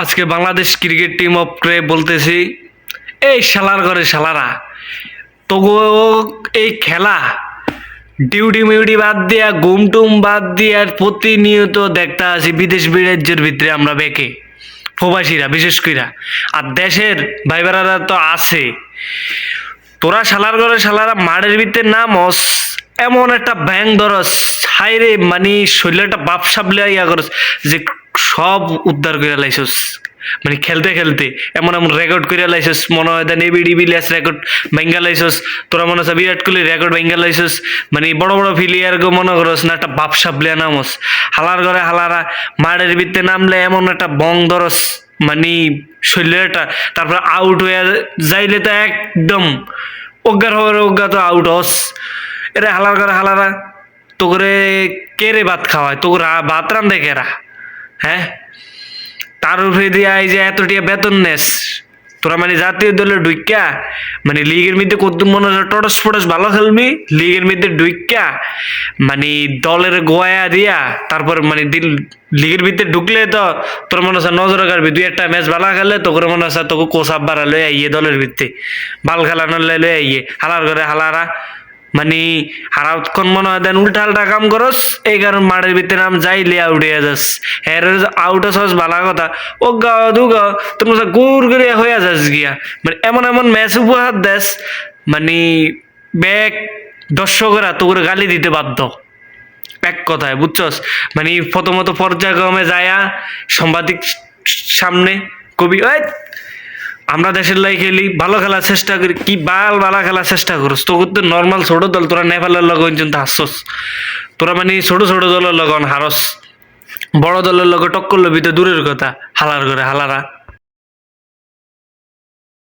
আজকে Bangladesh cricket team অফরে বলতেছি, এই শালার ঘরে শালারা তবু এই খেলা ডিউটি মিউটি বাদ দিয়া ঘুম টুম বাদ দিয়া প্রতিনিয়ত দেখতে আসি বিদেশ বিরাজ্যের ভিতরে আমরা বেকে প্রবাসীরা বিশেষ কইরা। আর দেশের ভাইবারারা তো আছে, তোরা শালার ঘরে শালারা মাঠের ভিতরে নামস এমন একটা ব্যাং ধরস, হাই রে মানে শরীরটা বাপ সাবলে ইয়া করস যে সব উদ্ধার করে লাইছস। মানে খেলতে খেলতে এমন এমন রেকর্ড করে লাইছস, মনে হয় দেন এবিডি বিলিয়াস রেকর্ড ভাঙ্গা লাইছস, তোরা মনে হচ্ছে বিরাট কোহলি রেকর্ড ভাঙ্গা লাইছস। মানে বড় বড় প্লেয়ার গো মনে করস না একটা বাপ সাবলে নামস। হালার ঘরে হালারা মাঠের ভিতরে নামলে এমন একটা বং ধরস মানে শরীরটা, তারপর আউট হয়ে যাইলে তো একদম অজ্ঞার হওয়ার অজ্ঞা তো আউট হস। এরে হালার করে হালারা তো করে কে রে ভাত খাওয়ায়, তো ভাত রান্ধে কেরা? হ্যাঁ, তার উপরে দিয়ে এই যে এতটিয়া বেতন নেস তোরা, মানে জাতীয় দলের ঢুইক্কা মানে লিগের মধ্যে কত মনে হয় টটস ফটস ভালো খেলবি, লিগের মধ্যে ঢুইক্কা মানে দলের গোয়া দিয়া তারপর মানে দিল লিগের ভিতরে ঢুকলে তো তোর মনে হচ্ছে নজরে কাটবি, দুই একটা ম্যাচ ভালো খেলে তোকে মনে হচ্ছে তোকে কোসাপ বাড়া লয়ে আইয়ে দলের ভিতরে ভাল খেলা নলে লয়ে আইয়ে। হালার করে হালারা মানে হারাতক্ষণ মনে হয় দেন উল্টা আল্টা কাম করস, এই কারণ মাঠের ভিতরে নাম যাইলে আউট হয়ে যাস। এর আউট হস ভালো কথা, ও গা দু গা তোমার গুড় করে হয়ে যাস গিয়া। মানে এমন এমন ম্যাচ উপহার দেস মানে ব্যাক দর্শকরা তো করে গালি দিতে বাধ্য এক কথায়, বুঝছস? মানে প্রথমত পর্যায়ক্রমে যায়া সাংবাদিক সামনে কবি ওই আমরা দেশের লাই খেলি, ভালো খেলার চেষ্টা করি, কি ভালো খেলার চেষ্টা করস, তোর তো নর্মাল ছোট দল তোরা নেপালের লগে পর্যন্ত হাসছস, তোরা মানে ছোট ছোট দলের লগন হারস, বড় দলের লগে টক্কর লবি তো দূরের কথা। হালার করে হালারা